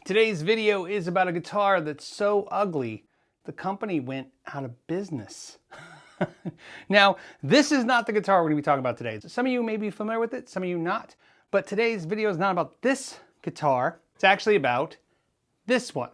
Today's video is about a guitar that's so ugly, the company went out of business. Now, this is not the guitar we're going to be talking about today. Some of you may be familiar with it, some of you not. But today's video is not about this guitar. It's actually about this one.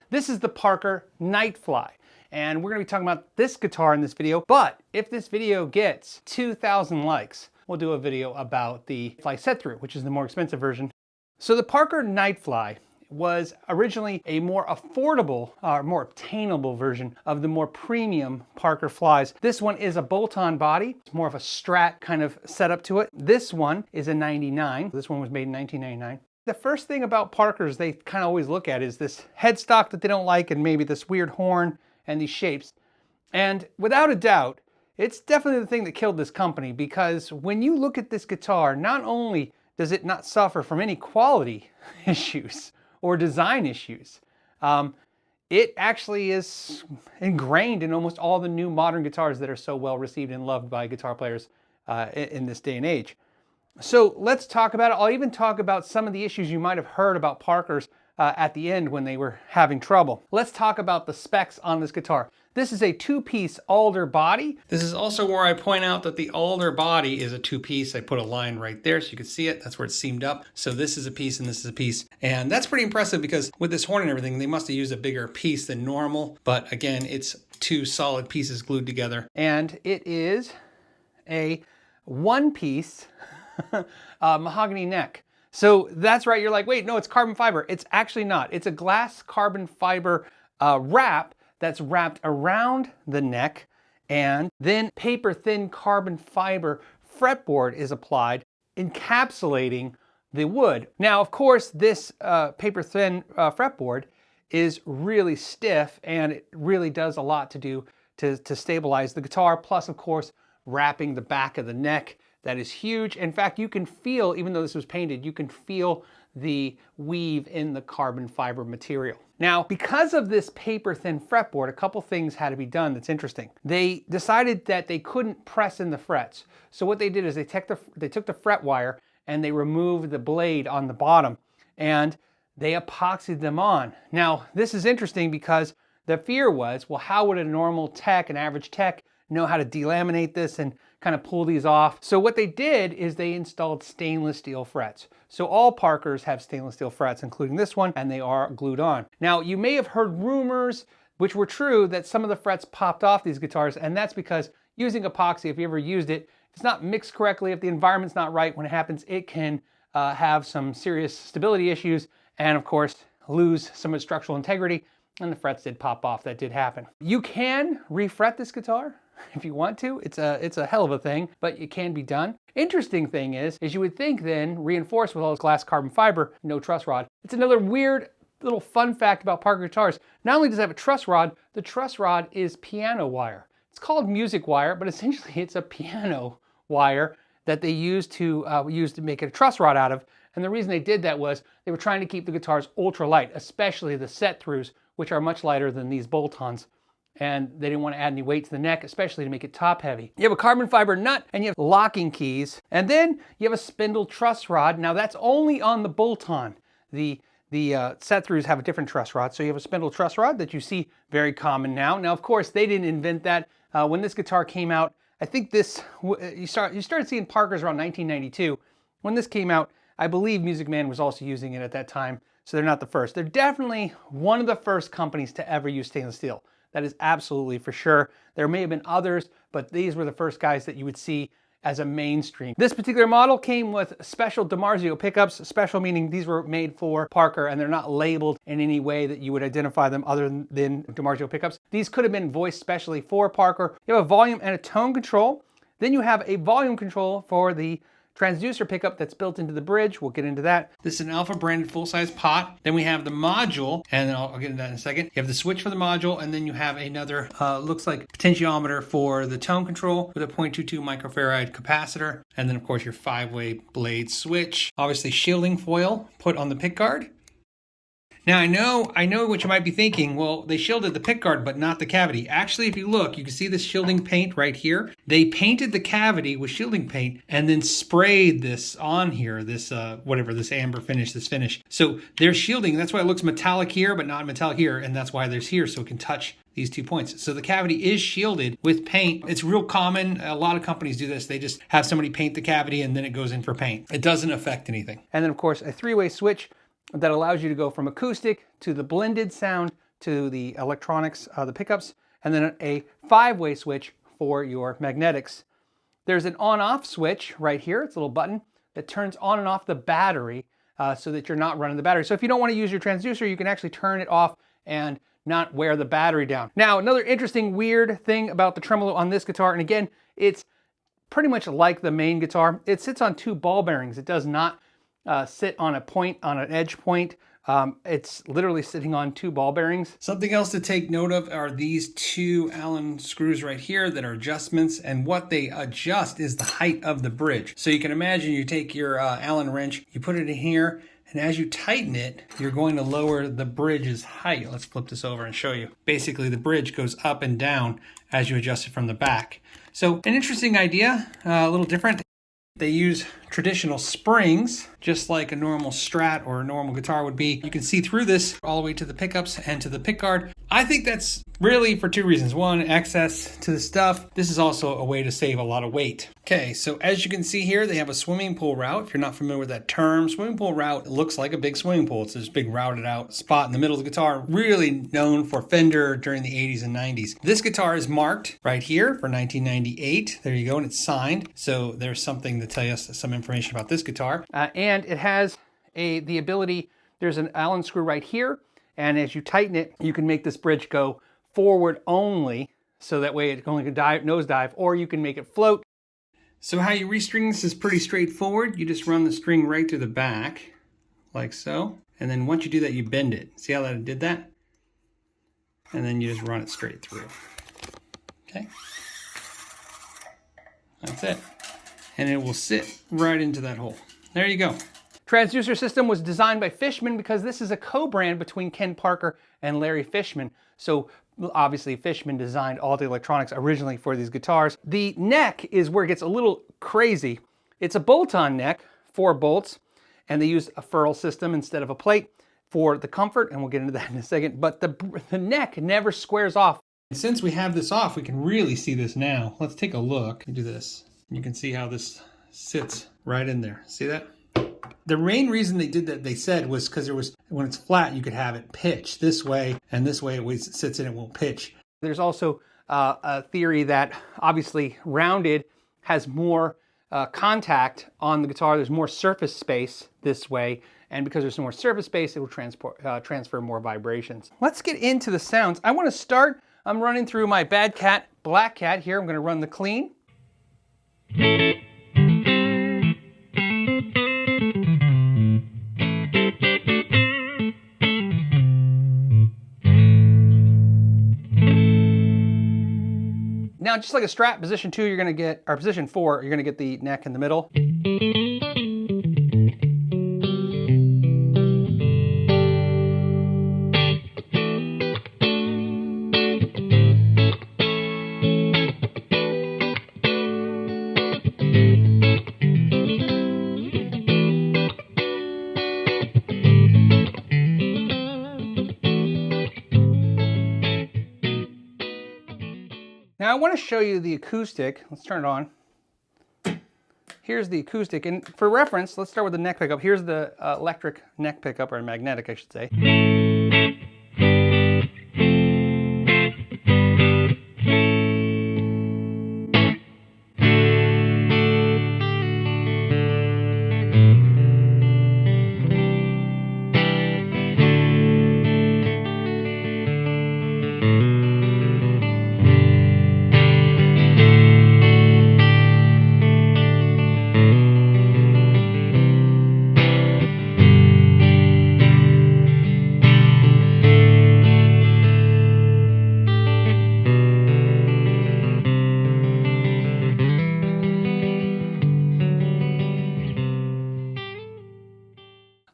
This is the Parker Nightfly. And we're going to be talking about this guitar in this video. But if this video gets 2,000 likes, we'll do a video about the Fly Set-Through, which is the more expensive version. So the Parker Nightfly was originally a more affordable, more obtainable version of the more premium Parker flies. This one is a bolt-on body. It's more of a Strat kind of setup to it. This one is a 99. This one was made in 1999. The first thing about Parkers they kind of always look at is this headstock that they don't like and maybe this weird horn and these shapes. And without a doubt, it's definitely the thing that killed this company, because when you look at this guitar, not only does it not suffer from any quality issues or design issues, it actually is ingrained in almost all the new modern guitars that are so well received and loved by guitar players in this day and age. So let's talk about it. I'll even talk about some of the issues you might have heard about Parkers at the end when they were having trouble. Let's talk about the specs on this guitar. This is a two-piece alder body. This is also where I point out that the alder body is a two-piece. I put a line right there so you can see it. That's where it's seamed up. So this is a piece and this is a piece. And that's pretty impressive because with this horn and everything, they must have used a bigger piece than normal. But again, it's two solid pieces glued together. And it is a one-piece mahogany neck. So that's right, you're like, wait, no, it's carbon fiber. It's actually not. It's a glass carbon fiber wrap that's wrapped around the neck, and then paper thin carbon fiber fretboard is applied, encapsulating the wood. Now, of course, this paper thin fretboard is really stiff, and it really does a lot to do to stabilize the guitar, plus, of course, wrapping the back of the neck. That is huge. In fact, you can feel, even though this was painted, you can feel the weave in the carbon fiber material. Now, because of this paper thin fretboard, a couple things had to be done that's interesting. They decided that they couldn't press in the frets. So what they did is they took the fret wire and they removed the blade on the bottom and they epoxied them on. Now, this is interesting because the fear was, well, how would a normal tech, an average tech, know how to delaminate this and kind of pull these off? So what they did is they installed stainless steel frets. So all Parkers have stainless steel frets, including this one, and they are glued on. Now, you may have heard rumors, which were true, that some of the frets popped off these guitars, and that's because using epoxy, if you ever used it, if it's not mixed correctly, if the environment's not right, when it happens, it can have some serious stability issues, and of course, lose some of its structural integrity, and the frets did pop off. That did happen. You can refret this guitar if you want to. It's a hell of a thing, but it can be done. Interesting thing is you would think then, reinforced with all this glass carbon fiber, no truss rod. It's another weird little fun fact about Parker guitars. Not only does it have a truss rod, the truss rod is piano wire. It's called music wire, but essentially it's a piano wire that they used to make it a truss rod out of. And the reason they did that was they were trying to keep the guitars ultra light, especially the set-throughs, which are much lighter than these bolt-ons. And they didn't want to add any weight to the neck, especially to make it top heavy. You have a carbon fiber nut and you have locking keys. And then you have a spindle truss rod. Now that's only on the bolt-on. The set-throughs have a different truss rod. So you have a spindle truss rod that you see very common now. Now, of course, they didn't invent that. When this guitar came out, I think you started seeing Parkers around 1992. When this came out, I believe Music Man was also using it at that time. So they're not the first. They're definitely one of the first companies to ever use stainless steel. That is absolutely for sure. There may have been others, but these were the first guys that you would see as a mainstream. This particular model came with special DiMarzio pickups. Special meaning these were made for Parker and they're not labeled in any way that you would identify them other than DiMarzio pickups. These could have been voiced specially for Parker. You have a volume and a tone control. Then you have a volume control for the transducer pickup that's built into the bridge. We'll get into that. This is an Alpha branded full-size pot. Then we have the module, and I'll get into that in a second. You have the switch for the module, and then you have another, looks like potentiometer for the tone control with a 0.22 microfarad capacitor. And then of course your 5-way blade switch. Obviously shielding foil put on the pick guard. Now I know what you might be thinking. Well, they shielded the pickguard, but not the cavity. Actually, if you look, you can see this shielding paint right here. They painted the cavity with shielding paint and then sprayed this on here, this whatever, this amber finish, this finish. So they're shielding. That's why it looks metallic here, but not metallic here, and that's why there's here, so it can touch these 2 points. So the cavity is shielded with paint. It's real common. A lot of companies do this. They just have somebody paint the cavity and then it goes in for paint. It doesn't affect anything. And then of course, a 3-way switch that allows you to go from acoustic to the blended sound to the electronics, the pickups, and then a 5-way switch for your magnetics. There's an on-off switch right here. It's a little button that turns on and off the battery so that you're not running the battery. So if you don't want to use your transducer, you can actually turn it off and not wear the battery down. Now, another interesting, weird thing about the tremolo on this guitar, and again, it's pretty much like the main guitar. It sits on 2 ball bearings. It does not sit on a point, on an edge point. It's literally sitting on 2 ball bearings. Something else to take note of are these 2 Allen screws right here that are adjustments, and what they adjust is the height of the bridge. So you can imagine you take your Allen wrench, you put it in here, and as you tighten it, you're going to lower the bridge's height. Let's flip this over and show you. Basically, the bridge goes up and down as you adjust it from the back. So an interesting idea, a little different. They use traditional springs, just like a normal Strat or a normal guitar would be. You can see through this all the way to the pickups and to the pickguard. I think that's really for 2 reasons. One, access to the stuff. This is also a way to save a lot of weight. Okay, so as you can see here, they have a swimming pool route. If you're not familiar with that term, swimming pool route looks like a big swimming pool. It's this big routed out spot in the middle of the guitar, really known for Fender during the 80s and 90s. This guitar is marked right here for 1998. There you go, and it's signed. So there's something to tell you some information about this guitar. And it has the ability, there's an Allen screw right here, and as you tighten it, you can make this bridge go forward only, so that way it only can nosedive, or you can make it float. So how you restring this is pretty straightforward. You just run the string right through the back, like so, and then once you do that, you bend it. See how that did that? And then you just run it straight through. Okay? That's it. And it will sit right into that hole. There you go. Transducer system was designed by Fishman because this is a co-brand between Ken Parker and Larry Fishman. So obviously Fishman designed all the electronics originally for these guitars. The neck is where it gets a little crazy. It's a bolt-on neck, 4 bolts, and they use a ferrule system instead of a plate for the comfort, and we'll get into that in a second. But the neck never squares off. And since we have this off, we can really see this now. Let's take a look. Do this. You can see how this sits right in there. See that? The main reason they did that, they said, was because there was, when it's flat, you could have it pitch this way, and this way it sits in, it won't pitch. There's also a theory that obviously rounded has more contact on the guitar. There's more surface space this way, and because there's more surface space, it will transfer more vibrations. Let's get into the sounds. I want to start, I'm running through my BadCat BlackCat here. I'm going to run the clean. Now, just like a Strat, position 2, you're going to get, or position 4, you're going to get the neck in the middle. Now I want to show you the acoustic. Let's turn it on. Here's the acoustic, and for reference, let's start with the neck pickup. Here's the electric neck pickup, or magnetic, I should say.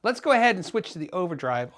Let's go ahead and switch to the overdrive.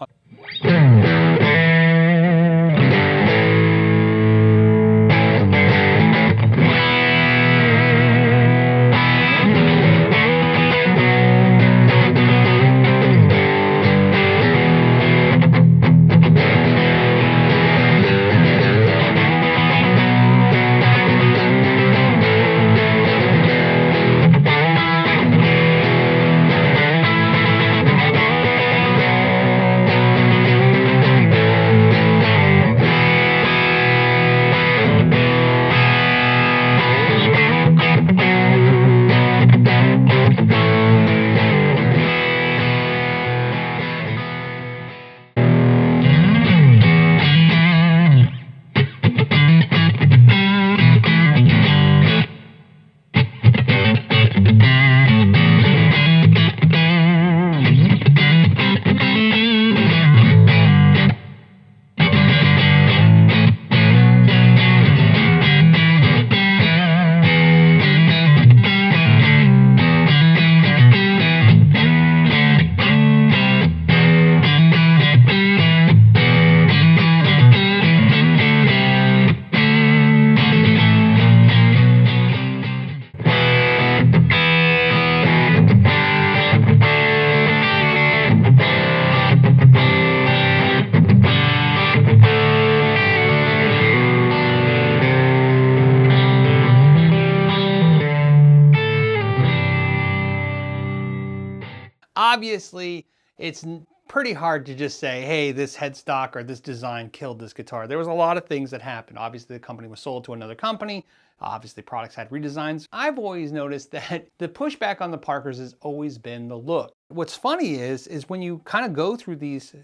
Obviously, it's pretty hard to just say, hey, this headstock or this design killed this guitar. There was a lot of things that happened. Obviously, the company was sold to another company. Obviously, products had redesigns. I've always noticed that the pushback on the Parkers has always been the look. What's funny is when you kind of go through these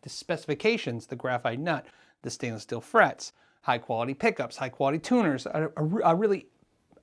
specifications, the graphite nut, the stainless steel frets, high quality pickups, high quality tuners, a really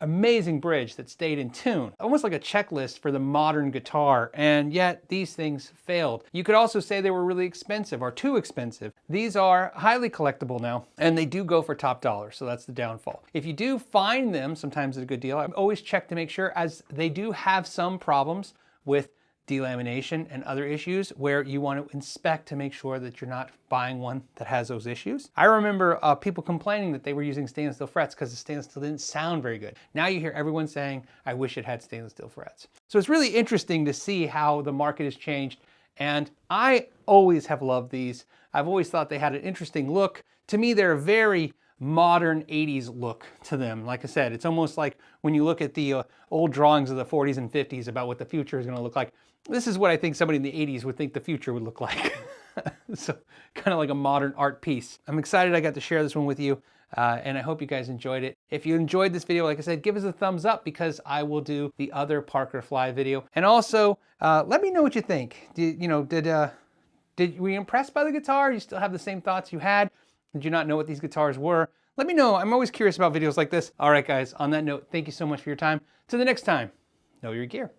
amazing bridge that stayed in tune. Almost like a checklist for the modern guitar, and yet these things failed. You could also say they were really expensive or too expensive. These are highly collectible now, and they do go for top dollar, so that's the downfall. If you do find them, sometimes it's a good deal. I always check to make sure, as they do have some problems with delamination and other issues where you want to inspect to make sure that you're not buying one that has those issues. I remember people complaining that they were using stainless steel frets because the stainless steel didn't sound very good. Now you hear everyone saying, I wish it had stainless steel frets. So it's really interesting to see how the market has changed, and I always have loved these. I've always thought they had an interesting look. To me, they're a very modern 80s look to them. Like I said, it's almost like when you look at the old drawings of the 40s and 50s about what the future is going to look like. This is what I think somebody in the 80s would think the future would look like. So kind of like a modern art piece. I'm excited I got to share this one with you, and I hope you guys enjoyed it. If you enjoyed this video, like I said, give us a thumbs up because I will do the other Parker Fly video. And also, let me know what you think. Were you impressed by the guitar? You still have the same thoughts you had? Did you not know what these guitars were? Let me know. I'm always curious about videos like this. All right, guys, on that note, thank you so much for your time. To the next time, know your gear.